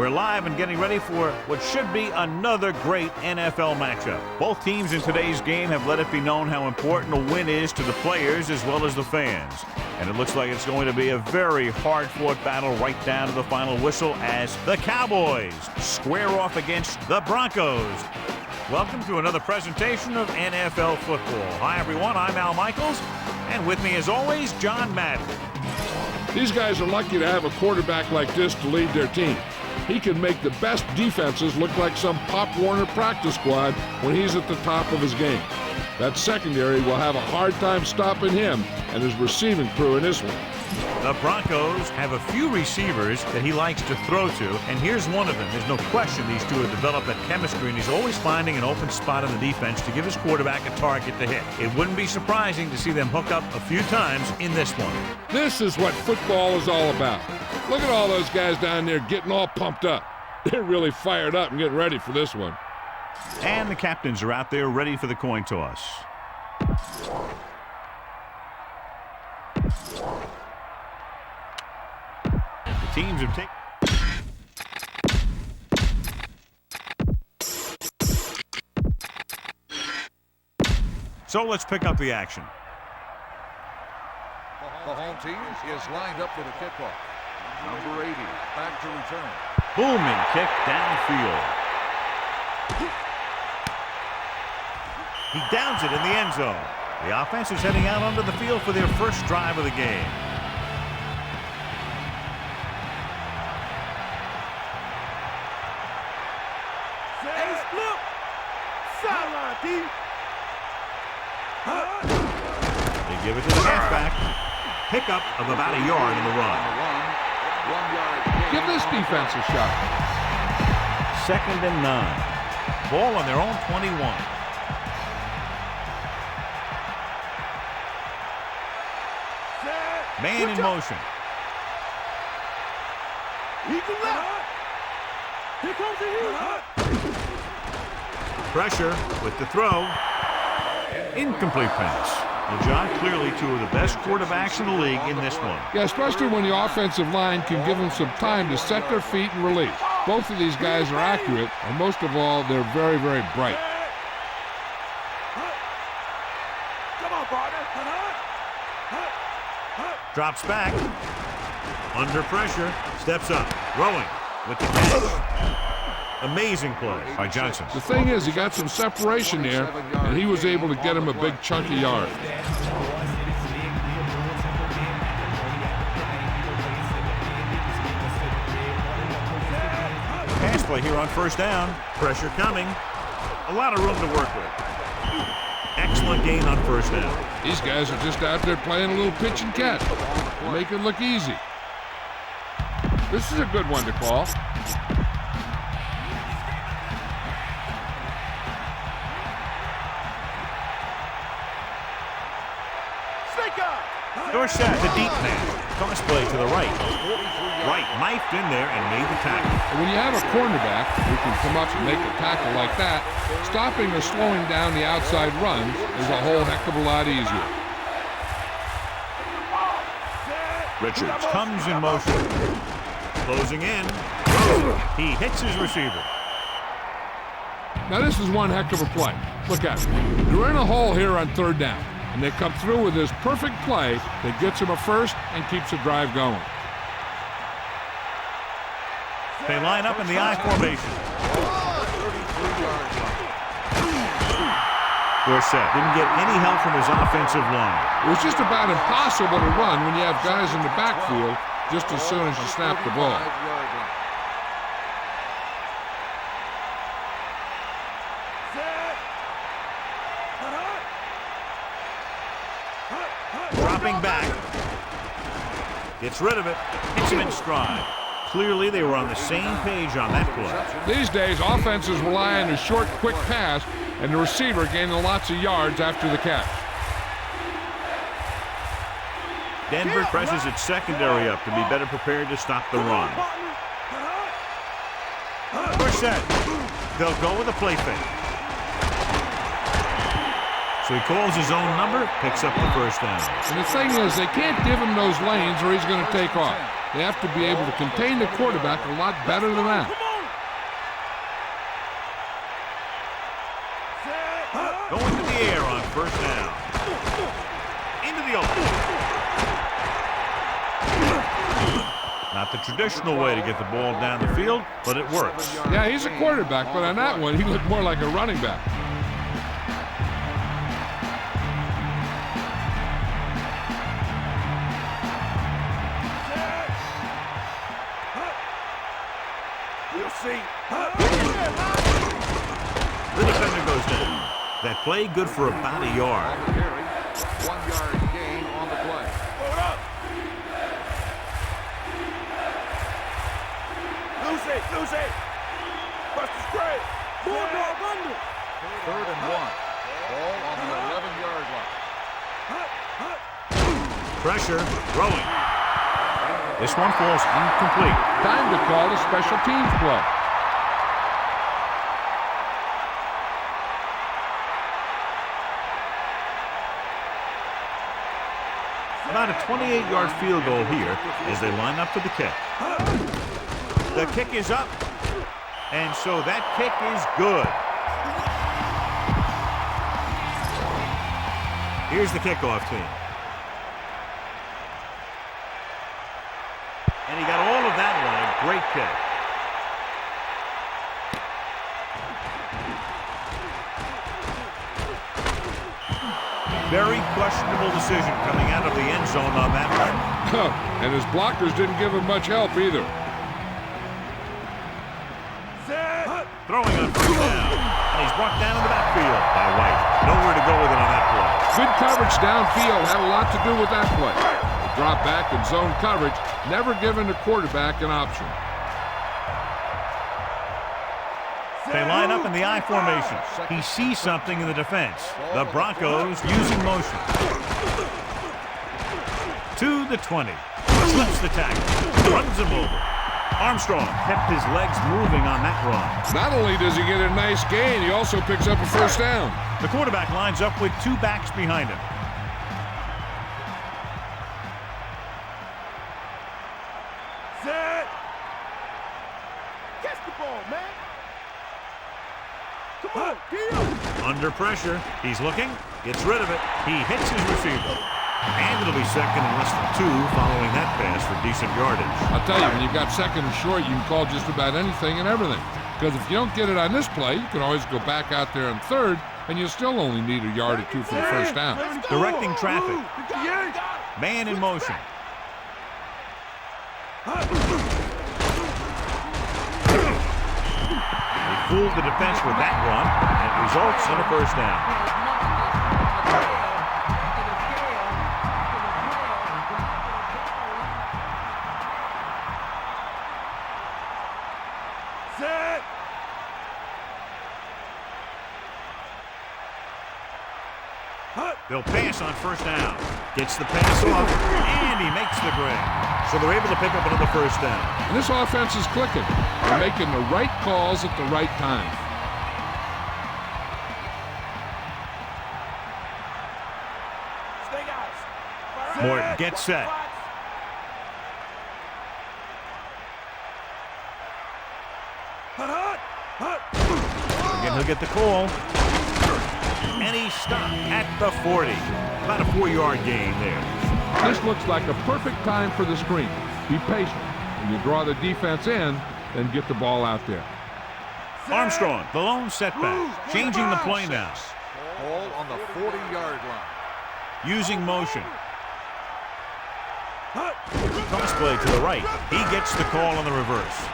We're live and getting ready for what should be another great NFL matchup. Both teams in today's game have let it be known how important a win is to the players as well as the fans. And it looks like it's going to be a very hard-fought battle right down to the final whistle as the Cowboys square off against the Broncos. Welcome to another presentation of NFL football. Hi, everyone. I'm Al Michaels, and with me, as always, John Madden. These guys are lucky to have a quarterback like this to lead their team. He can make the best defenses look like some Pop Warner practice squad when he's at the top of his game. That secondary will have a hard time stopping him and his receiving crew in this one. The Broncos have a few receivers that he likes to throw to, and here's one of them. There's no question these two have developed that chemistry, and he's always finding an open spot in the defense to give his quarterback a target to hit. It wouldn't be surprising to see them hook up a few times in this one. This is what football is all about. Look at all those guys down there getting all pumped up. They're really fired up and getting ready for this one. And the captains are out there ready for the coin toss. The teams have taken... So let's pick up the action. The home team is lined up for the kickoff. Number 80, back to return. Booming kick downfield. He downs it in the end zone. The offense is heading out onto the field for their first drive of the game. They give it to the halfback. Pickup of about a yard in the run. Give this defense a shot. 2nd and 9. Ball on their own 21. Man in motion. Pressure with the throw. Incomplete pass. Well, John, clearly two of the best quarterbacks in the league in this one. Yeah, especially when the offensive line can give them some time to set their feet and release. Both of these guys are accurate, and most of all, they're very, very bright. Drops back. Under pressure. Steps up. Throwing with the catch. Amazing play by Johnson. The thing is, he got some separation there, and he was able to get him a big chunky yard. Pass play here on first down. Pressure coming. A lot of room to work with. Excellent gain on first down. These guys are just out there playing a little pitch and catch. They make it look easy. This is a good one to call. Dorsett, the deep pass. Cross play to the right. Right, knifed in there and made the tackle. And when you have a cornerback who can come up and make a tackle like that, stopping or slowing down the outside runs is a whole heck of a lot easier. Richards comes in motion. Closing in. He hits his receiver. Now this is one heck of a play. Look at it. They're in a hole here on 3rd down, and they come through with this perfect play that gets them a first and keeps the drive going. They line up in the I formation. Dorsett didn't get any help from his offensive line. It was just about impossible to run when you have guys in the backfield just as soon as you snap the ball. Dropping back. Gets rid of it. Hits him in stride. Clearly, they were on the same page on that play. These days, offenses rely on a short, quick pass, and the receiver gaining lots of yards after the catch. Denver presses its secondary up to be better prepared to stop the run. Dorsett. They'll go with a play fake. So he calls his own number, picks up the first down. And the thing is, they can't give him those lanes or he's going to take off. they have to be able to contain the quarterback a lot better than that. Going to the air on first down. Into the open. Not the traditional way to get the ball down the field, but it works. Yeah, he's a quarterback, but on that one, he looked more like a running back. The defender goes down. That play good for about a yard. 1 yard gain on the play. Lose it. Bust is great. Bulldog under. 3rd and 1. Ball on the 11-yard line. Pressure, throwing. This one falls incomplete. Time to call a special teams play. About a 28-yard field goal here as they line up for the kick. The kick is up, and so that kick is good. Here's the kickoff team. And he got all of that one. A great kick. Very questionable decision coming out of the end zone on that one. And his blockers didn't give him much help either. Throwing on first down. And he's brought down in the backfield by White. Nowhere to go with it on that play. Good coverage downfield had a lot to do with that play. The drop back and zone coverage, never giving the quarterback an option. They line up in the I formation. He sees something in the defense. The Broncos using motion. To the 20. Slips the tackle. Runs him over. Armstrong kept his legs moving on that run. Not only does he get a nice gain, he also picks up a first down. The quarterback lines up with 2 backs behind him. Set. Catch the ball, man. Come on, get up. Under pressure. He's looking. Gets rid of it. He hits his receiver. And it'll be second and less than 2 following that pass for decent yardage. I'll tell you, when you've got second and short, you can call just about anything and everything. Because if you don't get it on this play, you can always go back out there on third, and you still only need a yard or 2 for the first down. Directing traffic. Man in motion. They fooled the defense with that run, and it results in a first down. They'll pass on first down. Gets the pass off, and he makes the grab. So they're able to pick up another first down. And this offense is clicking. They're making the right calls at the right time. Morton gets set. Again, he'll get the call. And he's stopped at the 40. About a 4-yard gain there. This looks like a perfect time for the screen. Be patient. When you draw the defense in, then get the ball out there. Armstrong, the lone setback. Changing the play now. Ball on the 40-yard line. Using motion. Cross play to the right. He gets the call on the reverse.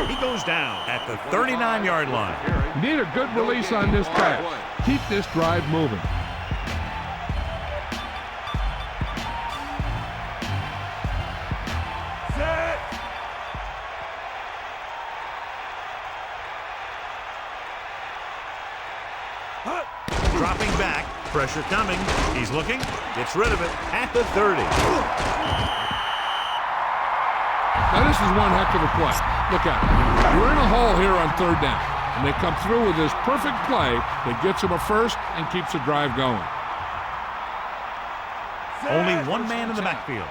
He goes down at the 39-yard line. Need a good release on this pass. Keep this drive moving. Set. Dropping back. Pressure coming. He's looking. Gets rid of it at the 30. Now this is one heck of a play. Look at it. We're in a hole here on third down. And they come through with this perfect play that gets them a first and keeps the drive going. Only one man in the backfield.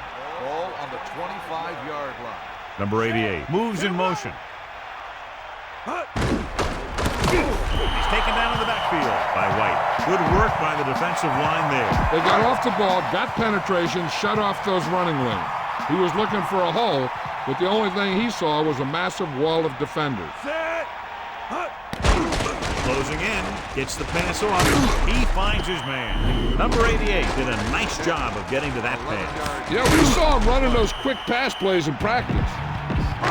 Ball on the 25-yard line. Number 88 moves in motion. He's taken down in the backfield by White. Good work by the defensive line there. They got off the ball, got penetration, shut off those running lanes. He was looking for a hole, but the only thing he saw was a massive wall of defenders. Closing in, gets the pass off. He finds his man. Number 88 did a nice job of getting to that pass. Yeah, we saw him running those quick pass plays in practice.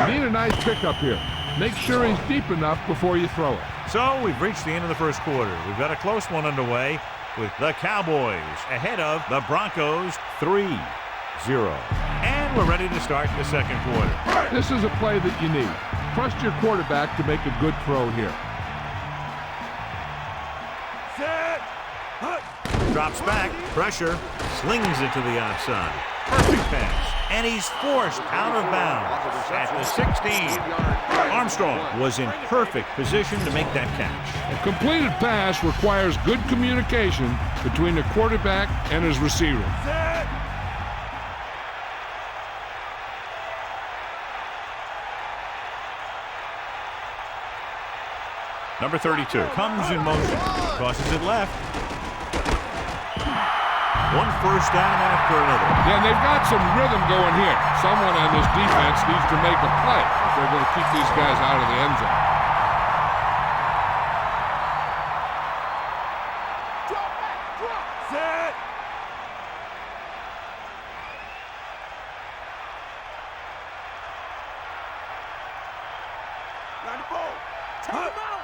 You need a nice pickup here. Make sure he's deep enough before you throw it. So we've reached the end of the first quarter. We've got a close one underway with the Cowboys ahead of the Broncos 3-0. And we're ready to start the second quarter. This is a play that you need. Trust your quarterback to make a good throw here. Drops back, pressure, slings it to the outside. Perfect pass. And he's forced out of bounds at the 16. Armstrong was in perfect position to make that catch. A completed pass requires good communication between the quarterback and his receiver. Number 32 comes in motion, crosses it left. One first down after another. Yeah, and they've got some rhythm going here. Someone on this defense needs to make a play if they're going to keep these guys out of the end zone. Set.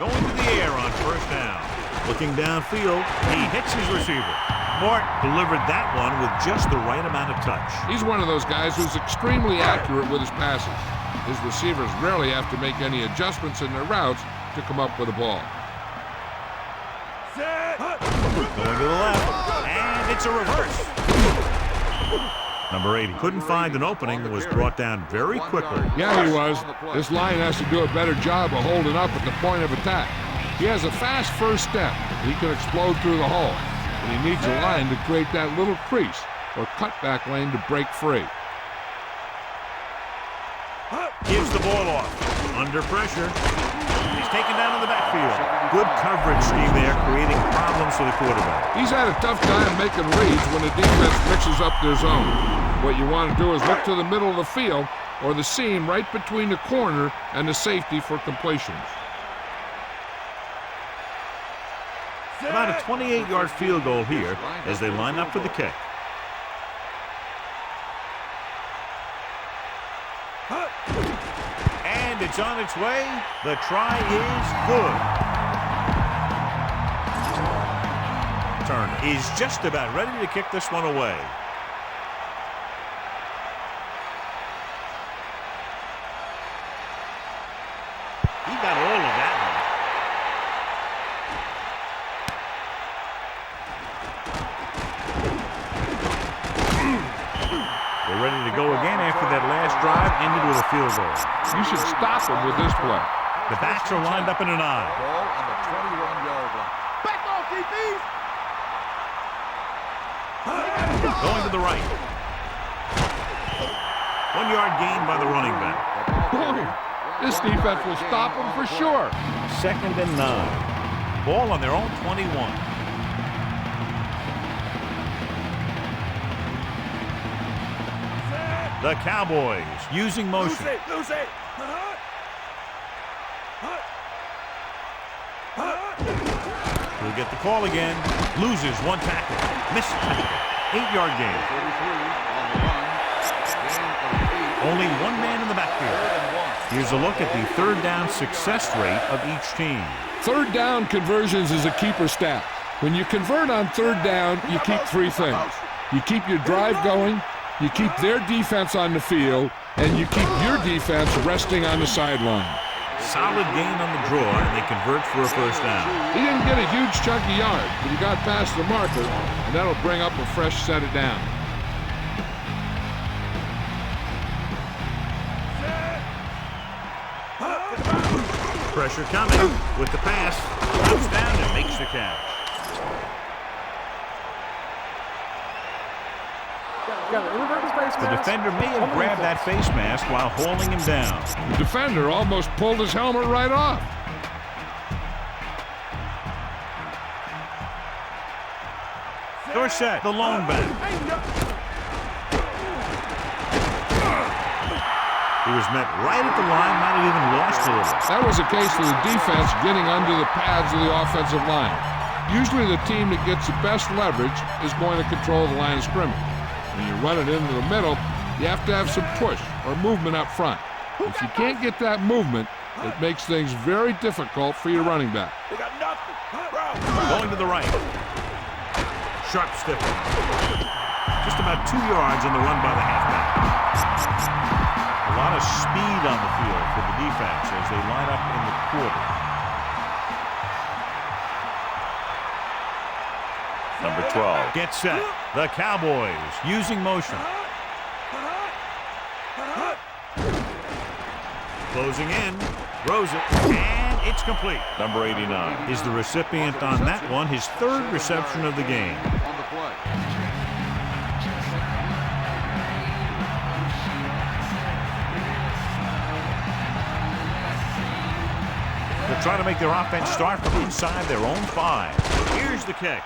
Going to the air on first down. Looking downfield, he hits his receiver. Mort delivered that one with just the right amount of touch. He's one of those guys who's extremely accurate with his passes. His receivers rarely have to make any adjustments in their routes to come up with a ball. Going to the left, and it's a reverse. Number 80 couldn't find an opening and was brought down very quickly. Yeah, he was. This line has to do a better job of holding up at the point of attack. He has a fast first step. He can explode through the hole. And he needs a line to create that little crease or cutback lane to break free. Gives the ball off. Under pressure. He's taken down in the backfield. Good coverage scheme there, creating problems for the quarterback. He's had a tough time making reads when the defense mixes up their zone. What you want to do is look to the middle of the field or the seam right between the corner and the safety for completions. About a 28-yard field goal here as they line up for the kick. And it's on its way. The try is good. Turner is just about ready to kick this one away. He got all of that one. They're ready to go again after that last drive ended with a field goal. You should stop him with this play. The backs are lined up in an eye. Ball on the 21-yard line. Back off, DBs. Going to the right. 1 yard gain by the running back. Boy, this defense will stop him for sure. 2nd and 9. Ball on their own 21. The Cowboys using motion. Lose it. He'll get the call again. Loses one tackle. Missed tackle. 8-yard gain. 33 on the run. Only one man in the backfield. Here's a look at the third down success rate of each team. Third down conversions is a keeper stat. When you convert on third down, you keep three things. You keep your drive going, you keep their defense on the field, and you keep your defense resting on the sideline. Solid gain on the draw, and they convert for a first down. He didn't get a huge chunk of yards, but he got past the marker, and that'll bring up a fresh set of downs. Pressure coming with the pass. Drops down and makes the catch. The defender may have grabbed that face mask while hauling him down. The defender almost pulled his helmet right off. Dorsett, the lone back. He was met right at the line, might have even lost a little. That was a case of the defense getting under the pads of the offensive line. Usually the team that gets the best leverage is going to control the line of scrimmage. When you run it into the middle, you have to have some push or movement up front. If you can't get that movement, it makes things very difficult for your running back. They got nothing. Going to the right. Sharp step. Just about 2 yards on the run by the halfback. A lot of speed on the field for the defense as they line up in the quarter. Number 12 gets set. The Cowboys using motion. Closing in. Throws it. And it's complete. Number 89 is the recipient on that one. His third reception of the game. On the play. They'll try to make their offense start from inside their own 5. Here's the kick.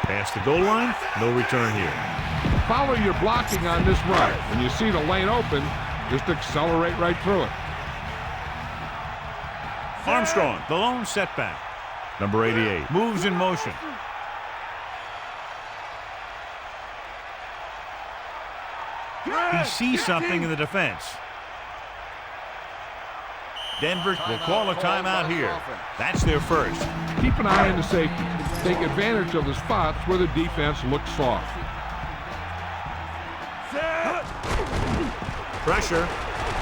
Past the goal line, no return here. Follow your blocking on this run. When you see the lane open, just accelerate right through it. Armstrong, the lone setback. Number 88 moves in motion. He sees something in the defense. Denver will call a timeout here. That's their first. Keep an eye on the safety. Take advantage of the spots where the defense looks soft. Pressure,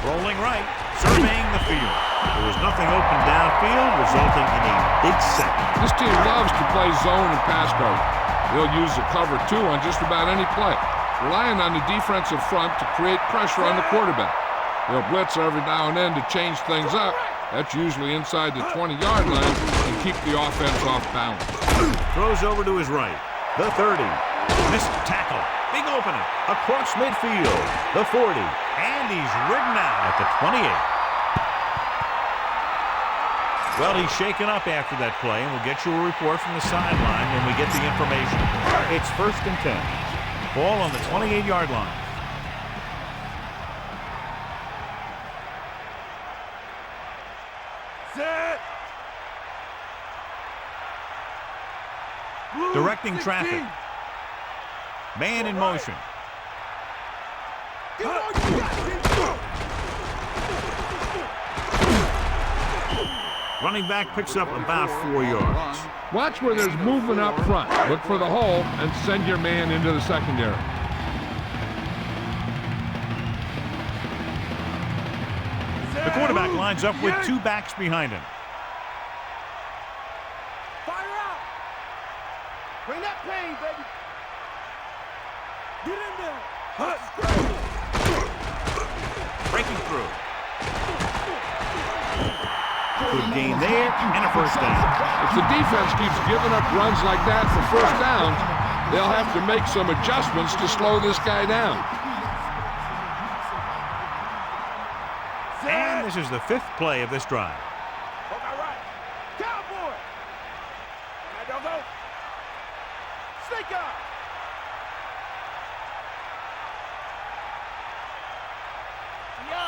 rolling right, surveying the field. There was nothing open downfield, resulting in a big sack. This team loves to play zone and pass coverage. They'll use the cover 2 on just about any play, relying on the defensive front to create pressure on the quarterback. They'll blitz every now and then to change things up. That's usually inside the 20-yard line and keep the offense off balance. Throws over to his right. The 30. Missed tackle. Big opening. Across midfield. The 40. And he's ridden out at the 28. Well, he's shaken up after that play, and we'll get you a report from the sideline when we get the information. It's 1st and 10. Ball on the 28-yard line. Set. Directing traffic. Man in motion. Running back picks up about 4 yards. Watch where there's movement up front. Look for the hole and send your man into the secondary. The quarterback lines up with 2 backs behind him. Fire out. Bring that pain, baby. Get in there. Breaking through. Good gain there and a first down. If the defense keeps giving up runs like that for first downs, they'll have to make some adjustments to slow this guy down. And this is the 5th play of this drive. All right. Cowboy. Now, doggo. Snake out.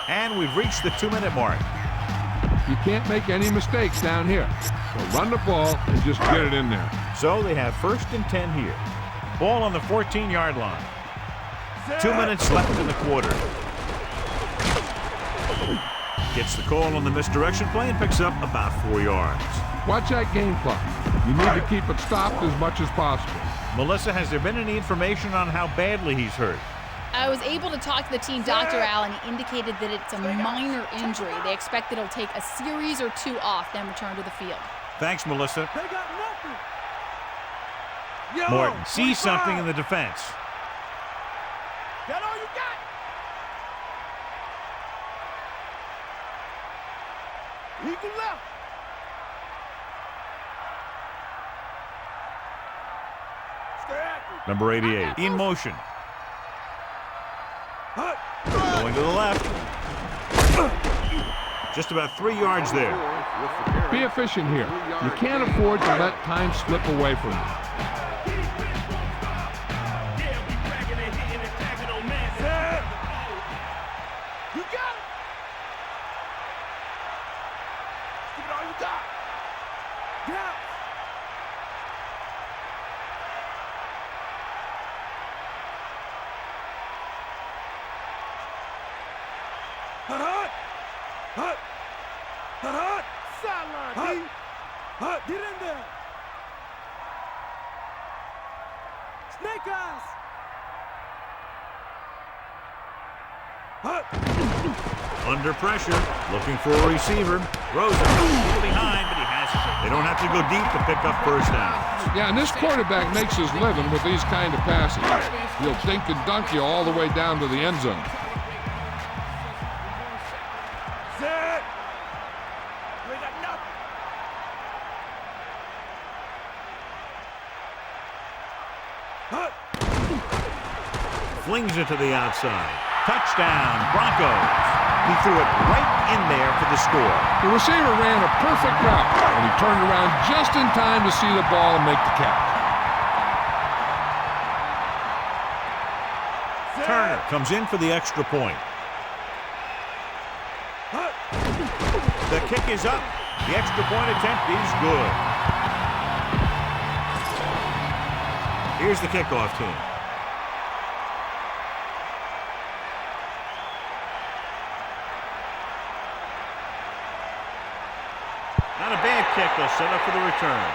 And we've reached the 2-minute mark. You can't make any mistakes down here. So run the ball and just get it in there. So they have 1st and 10 here. Ball on the 14-yard line. 2 minutes left in the quarter. Gets the call on the misdirection play and picks up about 4 yards. Watch that game clock. You need to keep it stopped as much as possible. Melissa, has there been any information on how badly he's hurt? I was able to talk to the team, Dr. Allen. He indicated that it's a minor injury. They expect that he'll take a series or 2 off, then return to the field. Thanks, Melissa. They got nothing. Yo, Morton sees 25. something in the defense. That all you got? Eagle left. Number 88 in motion. Going to the left. Just about 3 yards there. Be efficient here. You can't afford to let time slip away from you. You got it. Give it all you got. Yeah. Hut. Sideline, D. Hut. Get in there. Snake eyes. Hut. Under pressure, looking for a receiver. Rosen behind, but he has it. They don't have to go deep to pick up first down. Yeah, and this quarterback makes his living with these kind of passes. He'll dink and dunk you all the way down to the end zone. Set. We got nothing. Hut. Flings it to the outside. Touchdown, Broncos. He threw it right in there for the score. The receiver ran a perfect route, and he turned around just in time to see the ball and make the catch. Turner comes in for the extra point. The kick is up. The extra point attempt is good. Here's the kickoff team. Not a bad kick. They'll set up for the return.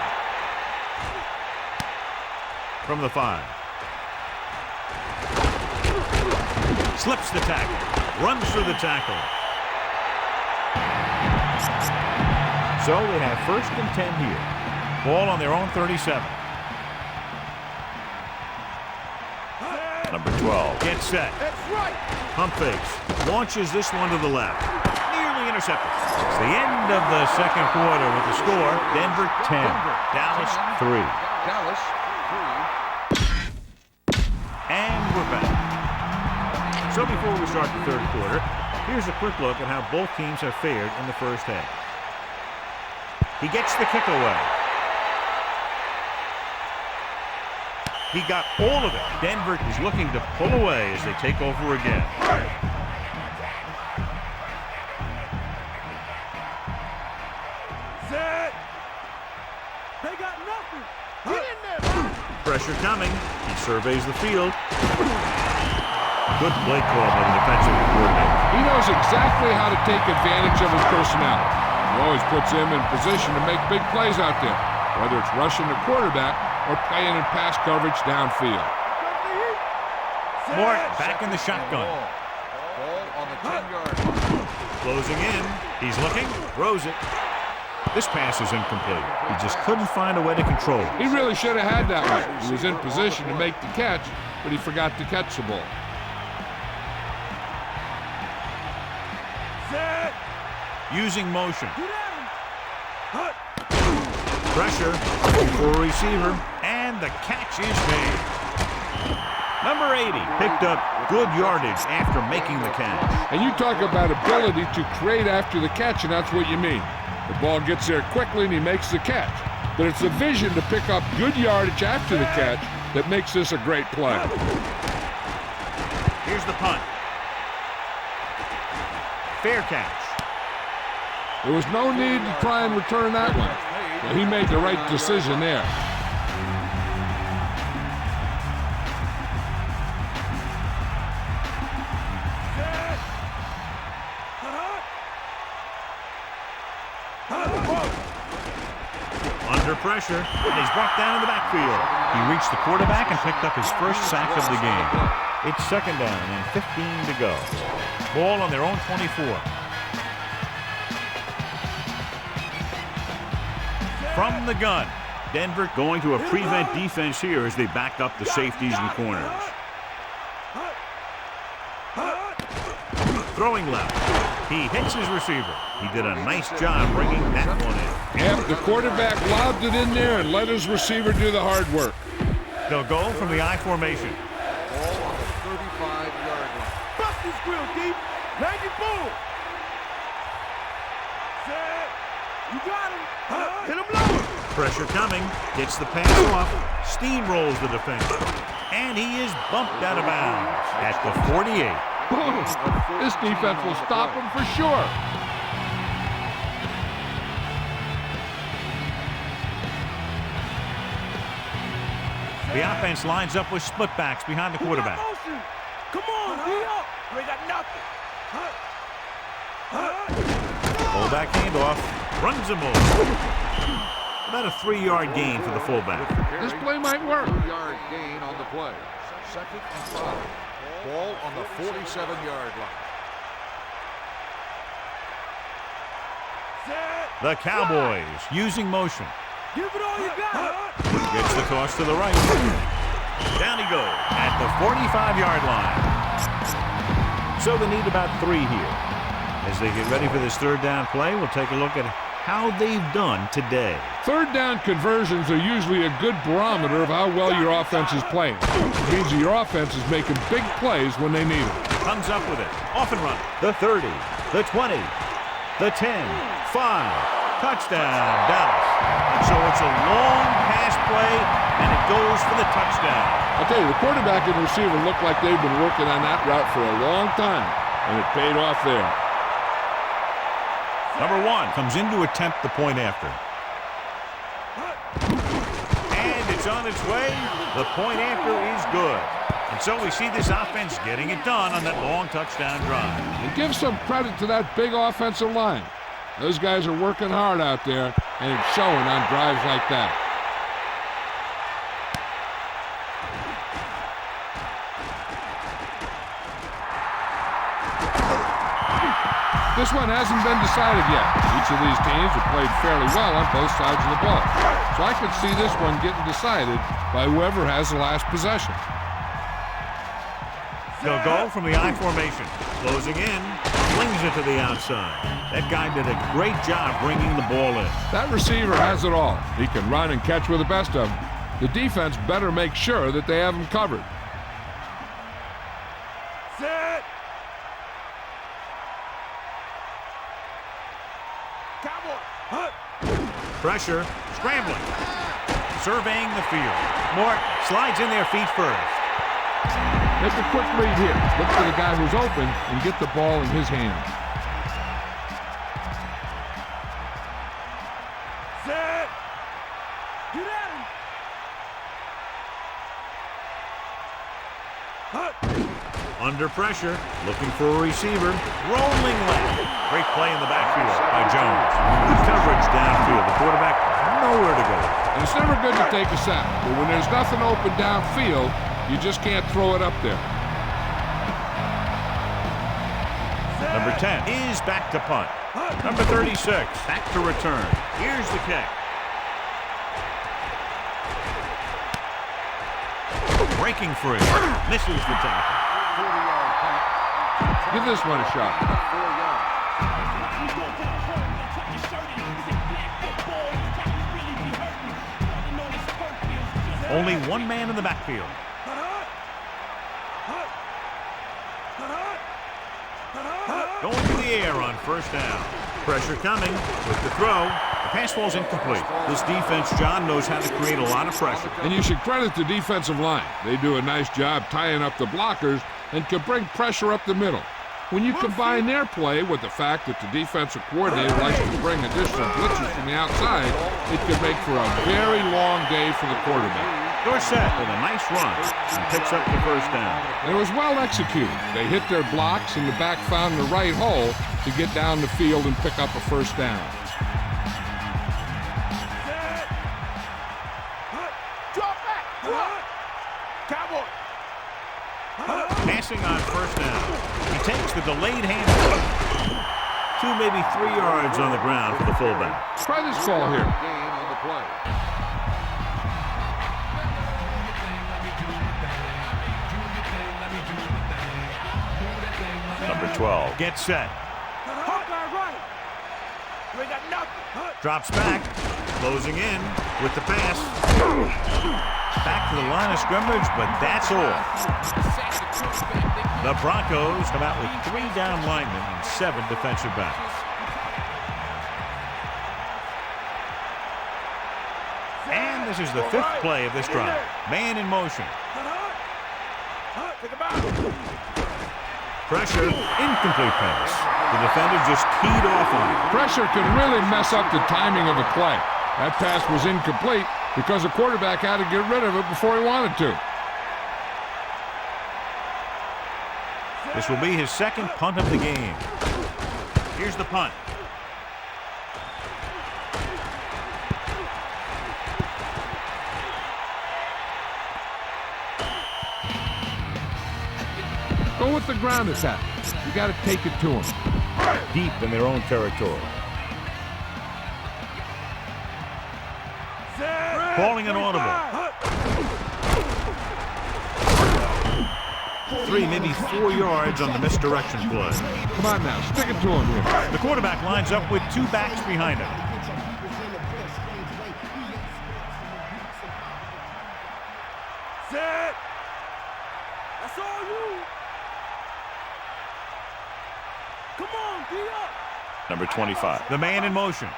From the 5. Slips the tackle. Runs through the tackle. So they have 1st and 10 here. Ball on their own 37. Number 12 gets set. That's right. Pump fakes. Launches this one to the left. Nearly intercepted. It's the end of the second quarter with the score. Denver 10. Dallas 3. Dallas 3. And we're back. So before we start the third quarter, here's a quick look at how both teams have fared in the first half. He gets the kick away. He got all of it. Denver is looking to pull away as they take over again. Set. They got nothing. Get in there, man. Pressure coming. He surveys the field. Good play call by the defensive coordinator. He knows exactly how to take advantage of his personnel. He always puts him in position to make big plays out there, whether it's rushing the quarterback or playing in pass coverage downfield. Mort back in the shotgun. Ball on the 10-yard line. Closing in. He's looking. Throws it. This pass is incomplete. He just couldn't find a way to control it. He really should have had that one. He was in position to make the catch, but he forgot to catch the ball. Set. Using motion. Get at him. Hut. Pressure for a receiver. And the catch is made. Number 80 picked up good yardage after making the catch. And you talk about ability to create after the catch, and that's what you mean. The ball gets there quickly and he makes the catch. But it's the vision to pick up good yardage after the catch that makes this a great play. Here's the punt. Fair catch. There was no need to try and return that one. Well, he made the right decision there. Under pressure, and he's brought down in the backfield. He reached the quarterback and picked up his first sack of the game. It's 2nd down and 15 to go. Ball on their own 24. From the gun, Denver going to a prevent defense here as they back up the safeties and corners. Throwing left. He hits his receiver. He did a nice job bringing that one in. Yep, the quarterback lobbed it in there and let his receiver do the hard work. They'll go from the I formation. Ball on the 35-yard line. Bust this grill deep. 94. Set. You got him. Hit him low. Pressure coming. Gets the pass off. Steamrolls the defender. And he is bumped out of bounds at the 48. This defense will stop him for sure. The offense lines up with split backs behind the quarterback. Come on, D up. You ain't got nothing. Fullback handoff. Runs him over. About a 3-yard gain for the fullback. This play might work. 2-yard gain on the play. 2nd and 5. Ball on the 47-yard line. Set. The Cowboys using motion. Give it all you got. Gets the toss to the right. Down he goes at the 45-yard line. So they need about 3 here. As they get ready for this 3rd down play, we'll take a look at how they've done today. 3rd down conversions are usually a good barometer of how well your offense is playing. It means that your offense is making big plays when they need it. Comes up with it. Off and run. The 30, the 20, the 10, 5. Touchdown, Dallas. And so it's a long pass play, and it goes for the touchdown. I'll tell you, the quarterback and receiver look like they've been working on that route for a long time, and it paid off there. Number 1 comes in to attempt the point after. And it's on its way. The point after is good. And so we see this offense getting it done on that long touchdown drive. And give some credit to that big offensive line. Those guys are working hard out there, and it's showing on drives like that. This one hasn't been decided yet. Each of these teams have played fairly well on both sides of the ball. So I could see this one getting decided by whoever has the last possession. They'll go from the I formation. Closing in, flings it to the outside. That guy did a great job bringing the ball in. That receiver has it all. He can run and catch with the best of them. The defense better make sure that they have him covered. Set. Cowboy. Pressure, scrambling, surveying the field. Mort slides in their feet first. Make a quick read here. Look for the guy who's open and get the ball in his hands. Set. Get at him. Under pressure, looking for a receiver. Rolling left. Great play in the backfield by Jones. Good coverage downfield. The quarterback nowhere to go. And it's never good to take a sack, but when there's nothing open downfield, you just can't throw it up there. Number 10 is back to punt. Number 36 back to return. Here's the kick. Breaking free. Misses the tackle. 40-yard punt. Give this one a shot. 4 yards. Only 1 man in the backfield. Going to the air on 1st down. Pressure coming with the throw. The pass falls incomplete. This defense, John, knows how to create a lot of pressure. And you should credit the defensive line. They do a nice job tying up the blockers and can bring pressure up the middle. When you combine their play with the fact that the defensive coordinator likes to bring additional blitzes from the outside, it could make for a very long day for the quarterback. Dorsett with a nice run and picks up the 1st down. And it was well executed. They hit their blocks and the back found the right hole to get down the field and pick up a 1st down. Drop back. Cowboy. Passing on 1st down. He takes the delayed handoff. 2, maybe 3 yards on the ground for the fullback. Try this call here. Gain on the play. Number 12 gets set. Hawkeye right. You ain't got nothing. Drops back. Closing in with the pass. Back to the line of scrimmage, but that's all. The Broncos come out with 3 down linemen and 7 defensive backs. And this is the 5th play of this drive. Man in motion. Pressure, incomplete pass. The defender just keyed off on it. Pressure can really mess up the timing of a play. That pass was incomplete because the quarterback had to get rid of it before he wanted to. This will be his 2nd punt of the game. Here's the punt. Go with the ground attack. You got to take it to them. Deep in their own territory. Calling an audible. 3, maybe 4 yards on the misdirection play. Come on now, stick it to him here. The quarterback lines up with 2 backs behind him. Set. That's all you. Come on, D up. Number 25. The man in motion.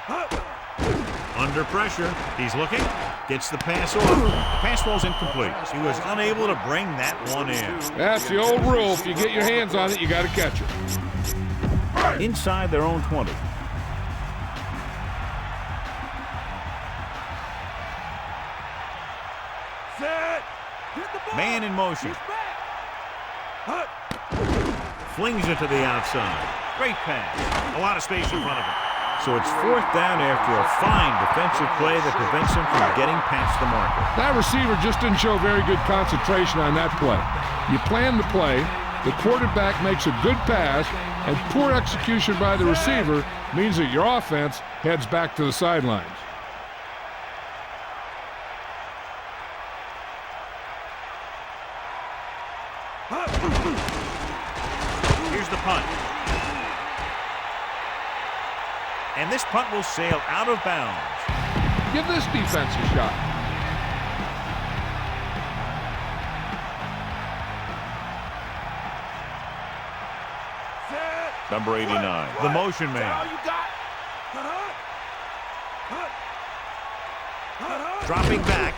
Under pressure. He's looking. Gets the pass off. The pass falls incomplete. He was unable to bring that one in. That's the old rule. If you get your hands on it, you got to catch it. Inside their own 20. Set. Get the ball. Man in motion. Flings it to the outside. Great pass. A lot of space in front of him. So it's 4th down after a fine defensive play that prevents him from getting past the marker. That receiver just didn't show very good concentration on that play. You plan the play, the quarterback makes a good pass, and poor execution by the receiver means that your offense heads back to the sidelines. Here's the punt. And this punt will sail out of bounds. Give this defense a shot. Number 89, the motion man. Dropping back.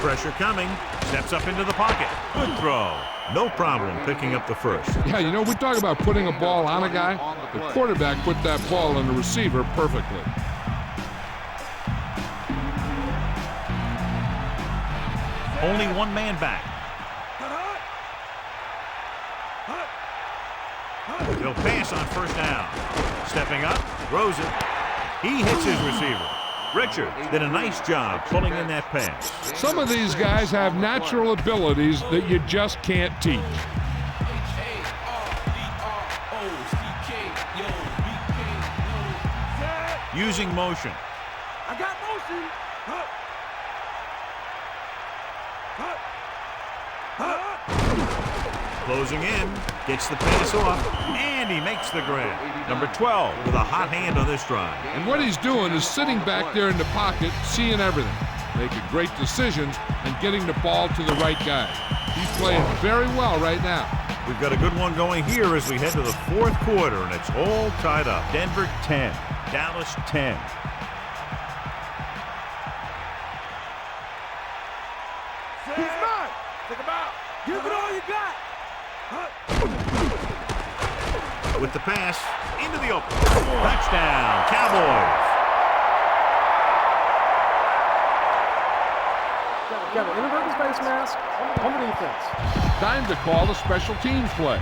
Pressure coming. Steps up into the pocket. Good throw. No problem picking up the first. Yeah, you know, we talk about putting a ball on a guy. The quarterback put that ball on the receiver perfectly. Only 1 man back. He'll pass on 1st down. Stepping up, throws it. He hits his receiver. Richard did a nice job pulling in that pass. Some of these guys have natural abilities that you just can't teach. Using motion. I got motion. Closing in, gets the pass off, and he makes the grab. Number 12 with a hot hand on this drive. And what he's doing is sitting back there in the pocket, seeing everything, making great decisions, and getting the ball to the right guy. He's playing very well right now. We've got a good one going here as we head to the 4th quarter, and it's all tied up. Denver 10, Dallas 10. He's mine. Think about. Give it all you got. With the pass, into the open. Touchdown, Cowboys. Got an inadvertent face mask on the defense. Time to call a special teams play.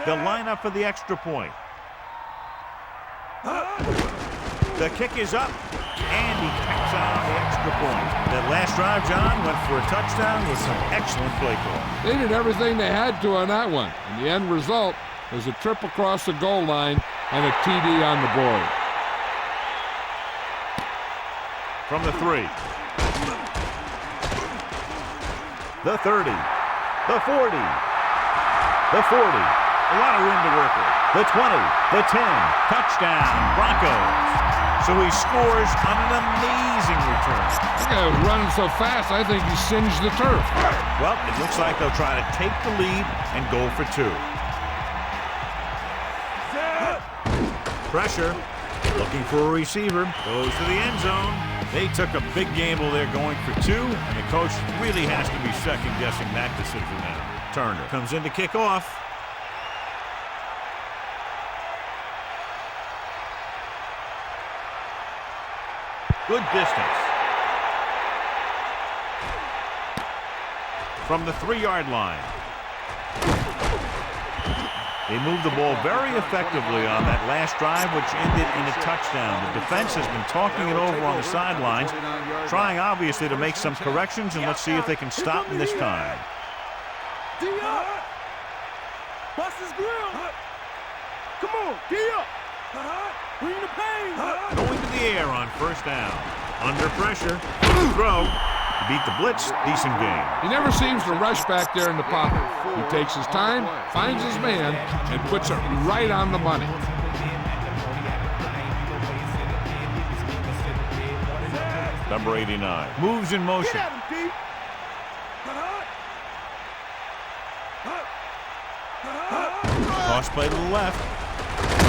They'll line up for the extra point. The kick is up, and he tacks on the extra point. That last drive, John, went for a touchdown with some excellent play call. They did everything they had to on that one, and the end result was a trip across the goal line and a TD on the board. From the 3. The 30. The 40. The 40. A lot of room to work with. The 20, the 10, touchdown, Broncos. So he scores on an amazing return. That guy was running so fast, I think he singed the turf. Well, it looks like they'll try to take the lead and go for 2. Pressure. Looking for a receiver. Goes to the end zone. They took a big gamble there going for 2, and the coach really has to be second-guessing that decision now. Turner comes in to kick off. Good distance. From the 3-yard line. They moved the ball very effectively on that last drive, which ended in a touchdown. The defense has been talking it over on the sidelines, trying obviously to make some corrections, and let's see if they can stop them this time. Bust his grill. Come on, D up. Bring the pain. Going to the air on first down. Under pressure. Throw. Beat the blitz. Decent game. He never seems to rush back there in the pocket. He takes his time, finds his man, and puts it right on the money. Number 89. Moves in motion. Toss play to the left.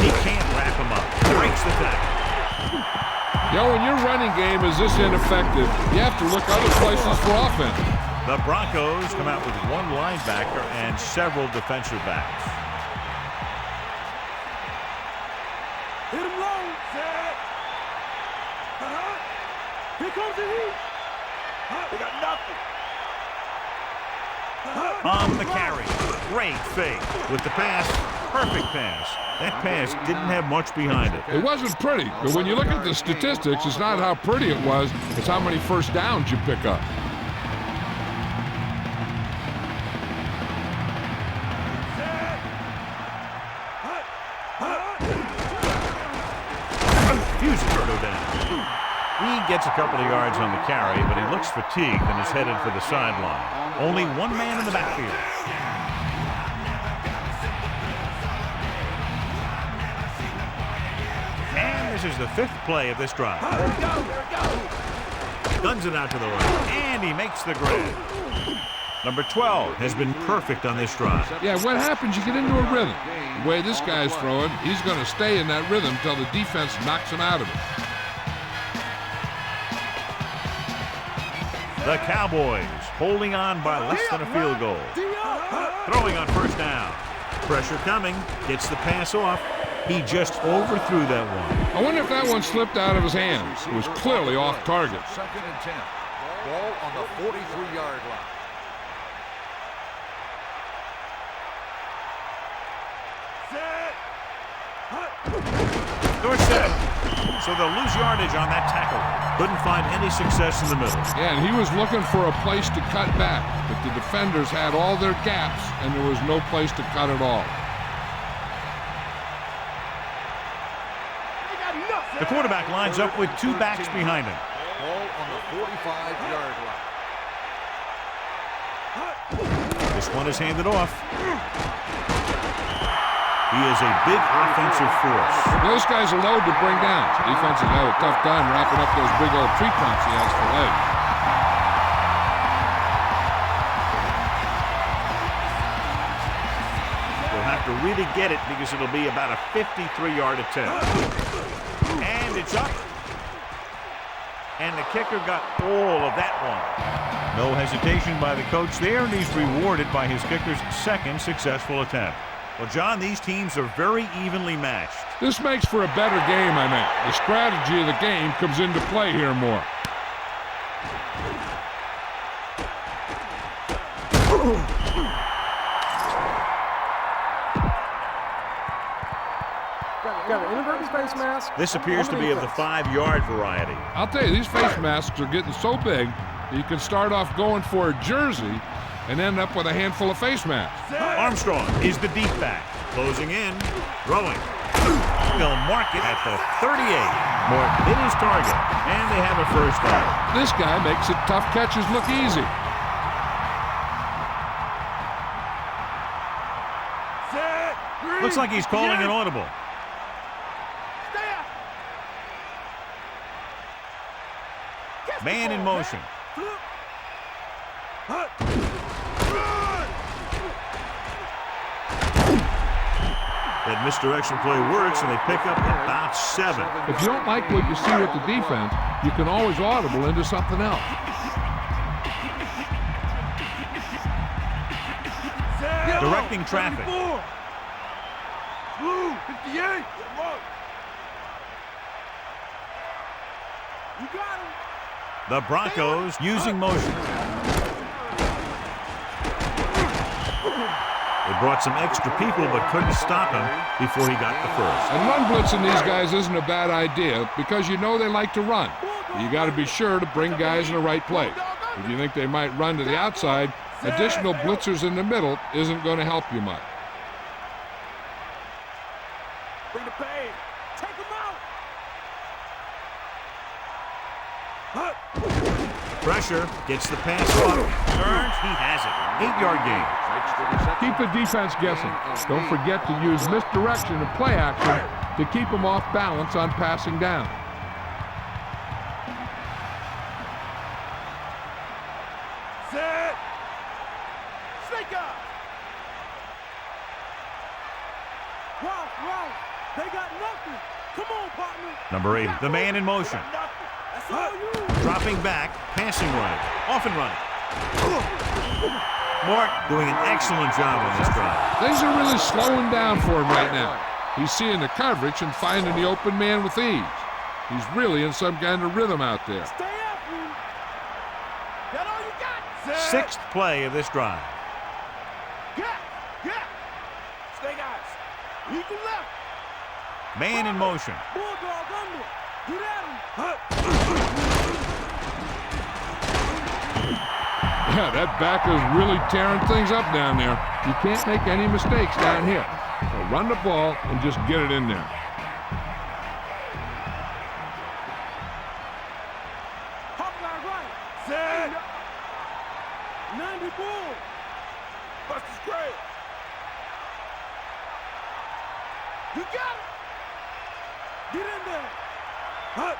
He can't wrap him up. Breaks the tackle. When your running game is this ineffective, you have to look other places for offense. The Broncos come out with 1 linebacker and several defensive backs. Hit him low. Here comes the heat. They got nothing. On the carry. Great fake. With the pass, perfect pass. That pass didn't have much behind it. It wasn't pretty, but when you look at the statistics, it's not how pretty it was, it's how many first downs you pick up. Refuses to go down. He gets a couple of yards on the carry, but he looks fatigued and is headed for the sideline. Only 1 man in the backfield. And this is the 5th play of this drive. Guns it out to the right, and he makes the grab. Number 12 has been perfect on this drive. Yeah, what happens? You get into a rhythm. The way this guy's throwing, he's going to stay in that rhythm until the defense knocks him out of it. The Cowboys holding on by less than a field goal. Throwing on first down. Pressure coming. Gets the pass off. He just overthrew that one. I wonder if that one slipped out of his hands. It was clearly off target. 2nd and 10. Ball on the 43-yard line. They're set. So they'll lose yardage on that tackle. Couldn't find any success in the middle. Yeah, and he was looking for a place to cut back, but the defenders had all their gaps, and there was no place to cut at all. The quarterback lines up with 2 backs behind him. Ball on the 45-yard line. This one is handed off. He is a big offensive force. Those guys are load to bring down. Defense has had a tough time wrapping up those big old tree trunks he has for legs. They'll have to really get it because it'll be about a 53-yard attempt. And it's up. And the kicker got all of that one. No hesitation by the coach there, and he's rewarded by his kicker's 2nd successful attempt. Well, John, these teams are very evenly matched. This makes for a better game, I mean. The strategy of the game comes into play here more. Got an inadvertent face mask. This appears to be of the 5-yard variety. I'll tell you, these face masks are getting so big that you can start off going for a jersey and end up with a handful of face masks. Armstrong is the deep back. Closing in. Throwing. They'll mark it at the 38. Morton hit his target, and they have a first down. This guy makes it tough catches look easy. Looks like he's calling an audible. Stay out. Catch the Man in ball, motion. Flip. Hut. That misdirection play works, and they pick up about 7. If you don't like what you see with the defense, you can always audible into something else. Directing traffic. 74. Blue, 58. You got him. The Broncos using motion. They brought some extra people but couldn't stop him before he got the first. And run blitzing these guys isn't a bad idea because you know they like to run. But you got to be sure to bring guys in the right place. If you think they might run to the outside, additional blitzers in the middle isn't going to help you much. Bring the pain. Take him out. Hut. Pressure, gets the pass off, turns, he has it. 8-yard gain. Keep the defense guessing. Don't forget to use misdirection and play action to keep them off balance on passing down. Set. Snake out. Wow. They got nothing. Come on, partner. Number 8, the man in motion. Nothing. That's all you. Dropping back, passing right, off and running. Mort doing an excellent job on this drive. Things are really slowing down for him right now. He's seeing the coverage and finding the open man with ease. He's really in some kind of rhythm out there. Stay after him. That all you got. Set. 6th play of this drive. Get. Stay guys. Equal left. Man in motion. Bulldog under. Get at him. Hut. Yeah, that back is really tearing things up down there. You can't make any mistakes down here. So run the ball and just get it in there. Hop line right. Set. 90 bull. Buster's great. You got it. Get in there. Hut.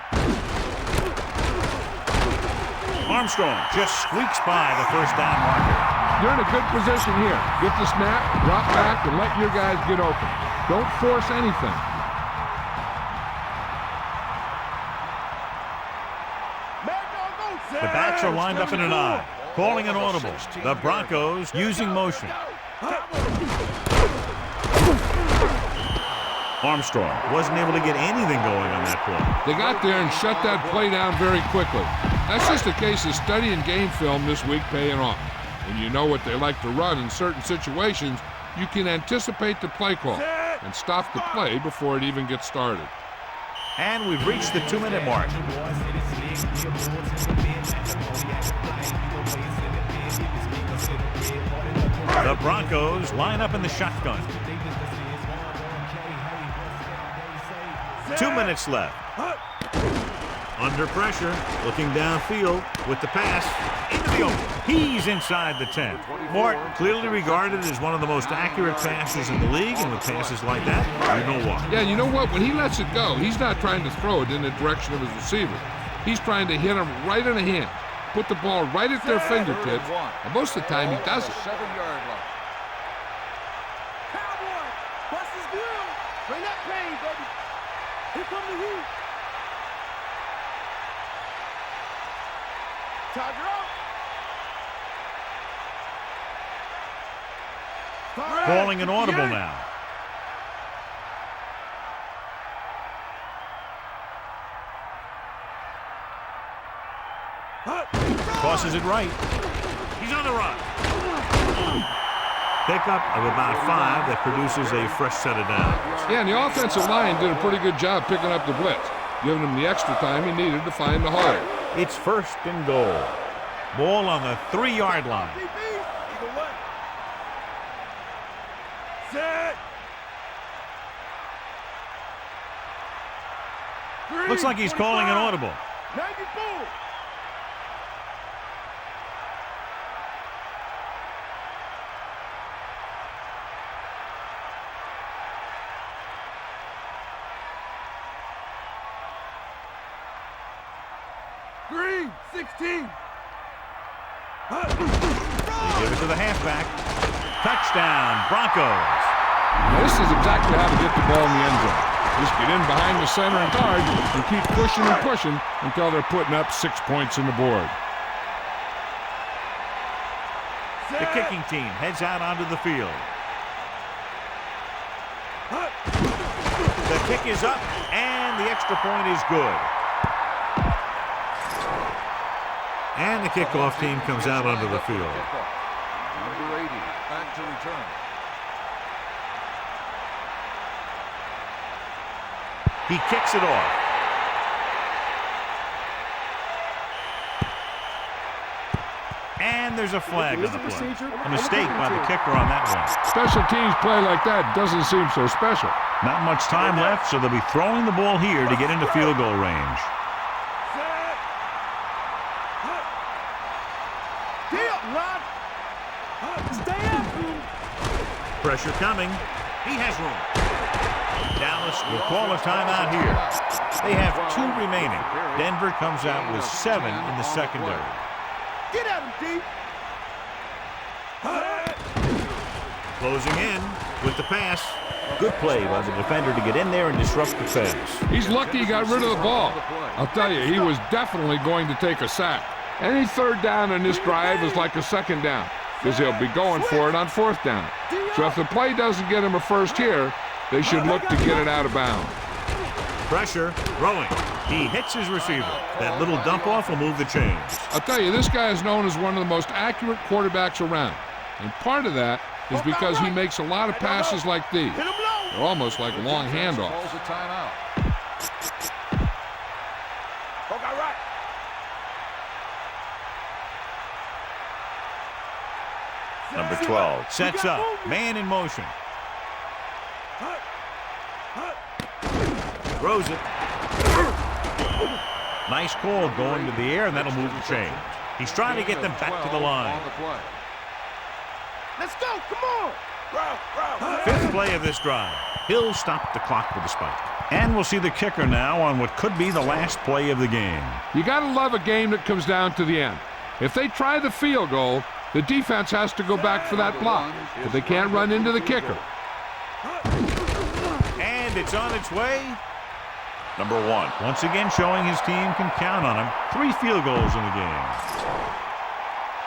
Armstrong just squeaks by the first down marker. You're in a good position here. Get the snap, drop back, and let your guys get open. Don't force anything. The backs are lined up in an I. Calling an audible. The Broncos using motion. Armstrong wasn't able to get anything going on that play. They got there and shut that play down very quickly. That's just a case of studying game film this week paying off. When you know what they like to run in certain situations, you can anticipate the play call and stop the play before it even gets started. And we've reached the 2-minute mark. The Broncos line up in the shotgun. 2 minutes left. Under pressure, looking downfield with the pass into the open. He's inside the 10. Mort, clearly regarded as one of the most accurate passers in the league, and with passes like that, you know why. Yeah, you know what? When he lets it go, he's not trying to throw it in the direction of his receiver. He's trying to hit him right in the hand, put the ball right at their fingertips, and most of the time he does it. 7-yard line. Cowboys. Buster's grill. Bring that pain, baby. Here come the heat. Tiger up. Calling an audible now. Tosses it right. He's on the run. Pickup of about 5 that produces a fresh set of downs. Yeah, and the offensive line did a pretty good job picking up the blitz, giving him the extra time he needed to find the hole. It's 1st and goal. Ball on the 3-yard line. Either way. Set. Looks like he's calling an audible. 94. Green, 16. They give it to the halfback. Touchdown, Broncos. Now, this is exactly how to get the ball in the end zone. Just get in behind the center and guard and keep pushing and pushing until they're putting up 6 points on the board. The kicking team heads out onto the field. The kick is up, and the extra point is good. And the kickoff team comes out onto the field. Number 80, back to return. He kicks it off. And there's a flag on the play. A mistake by the kicker on that one. Special teams play like that doesn't seem so special. Not much time left, so they'll be throwing the ball here to get into field goal range. Pressure coming. He has room. Dallas will call a timeout here. They have 2 remaining. Denver comes out with 7 in the secondary. Get at him, D. Closing in with the pass. Good play by the defender to get in there and disrupt the pass. He's lucky he got rid of the ball. I'll tell you, he was definitely going to take a sack. Any third down in this drive is like a second down, because he'll be going for it on 4th down. So if the play doesn't get him a first here, they should look to get it out of bounds. Pressure, throwing. He hits his receiver. That little dump off will move the chains. I'll tell you, this guy is known as one of the most accurate quarterbacks around. And part of that is because he makes a lot of passes like these. They're almost like long handoffs. Calls a timeout. Number 12 sets up. Man in motion. Throws it. Nice call going to the air, and that'll move the chains. He's trying to get them back to the line. Let's go, come on. 5th play of this drive. He'll stop the clock with a spike. And we'll see the kicker now on what could be the last play of the game. You got to love a game that comes down to the end. If they try the field goal, the defense has to go back for that block, but they can't run into the kicker. And it's on its way. Number 1. Once again showing his team can count on him. 3 field goals in the game.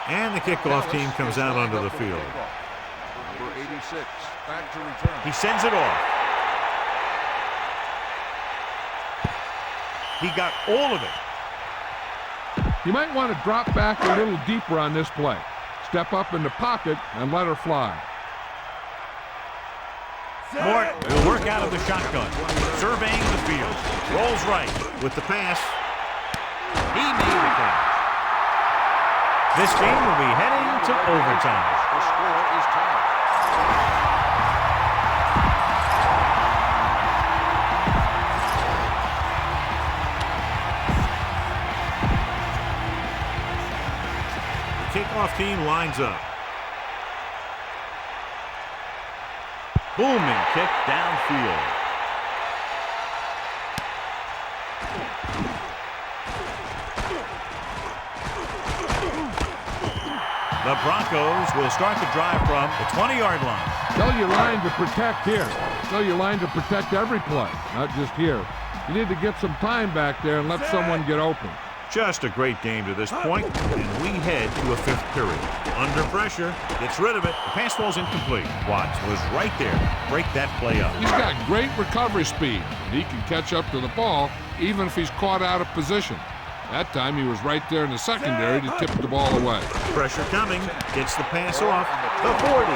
And the kickoff team comes out onto the field. Number 86, back to return. He sends it off. He got all of it. You might want to drop back a little deeper on this play. Step up in the pocket and let her fly. Mort will work out of the shotgun. Surveying the field. Rolls right with the pass. He made the catch. This game will be heading to overtime. The score is tied. Kickoff team lines up. Booming kick downfield. The Broncos will start the drive from the 20-yard line. Tell your line to protect here. Tell your line to protect every play, not just here. You need to get some time back there and let someone get open. Just a great game to this point, and we head to a 5th period. Under pressure, gets rid of it. The pass falls incomplete. Watts was right there. Break that play up. He's got great recovery speed, and he can catch up to the ball even if he's caught out of position. That time he was right there in the secondary to tip the ball away. Pressure coming. Gets the pass off. The 40.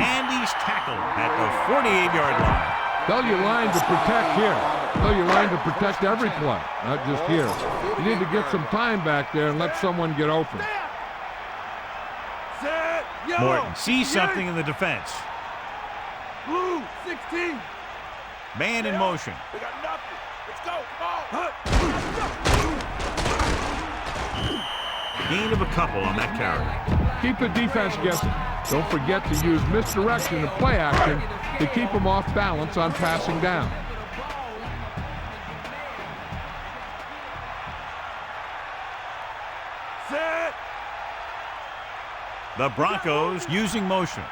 And he's tackled at the 48-yard line. Tell your line to protect here. Tell your line to protect every play, not just here. You need to get some time back there and let someone get open. Morton sees something in the defense. Blue, 16. Man in motion. We got nothing. Let's go. Come on. Gain of a couple on that carry. Keep the defense guessing. Don't forget to use misdirection and play action to keep them off balance on passing down. Set. The Broncos using motion.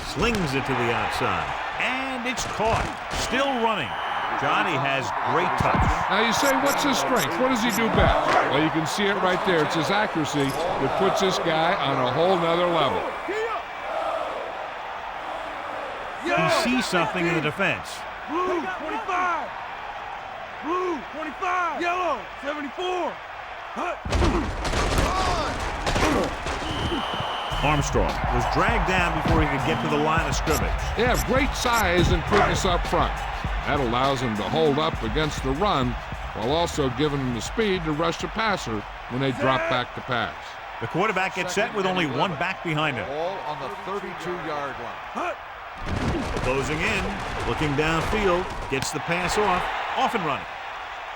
Slings it to the outside. And it's caught. Still running. Johnny has great touch. Now you say, what's his strength? What does he do best? Well, you can see it right there. It's his accuracy that puts this guy on a whole nother level. He sees something in the defense. Blue, 25. Blue, 25. Yellow, 74. Armstrong was dragged down before he could get to the line of scrimmage. They have great size and quickness up front. That allows them to hold up against the run while also giving them the speed to rush the passer when they drop back to pass. The quarterback gets set with only one back behind him. Ball on the 32-yard line. Closing in, looking downfield, gets the pass off and running.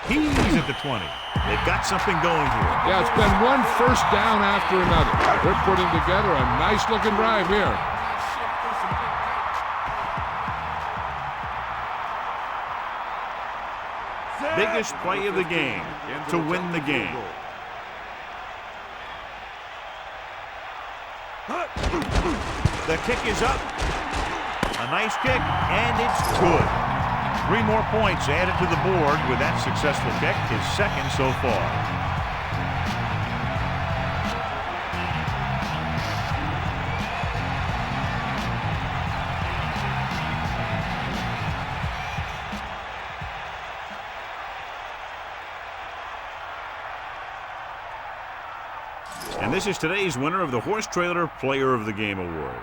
He's at the 20. They've got something going here. Yeah, it's been one first down after another. They're putting together a nice-looking drive here. Biggest play of the game to win the game. The kick is up. A nice kick, and it's good. 3 more points added to the board with that successful kick, his second so far. And this is today's winner of the Horse Trailer Player of the Game Award.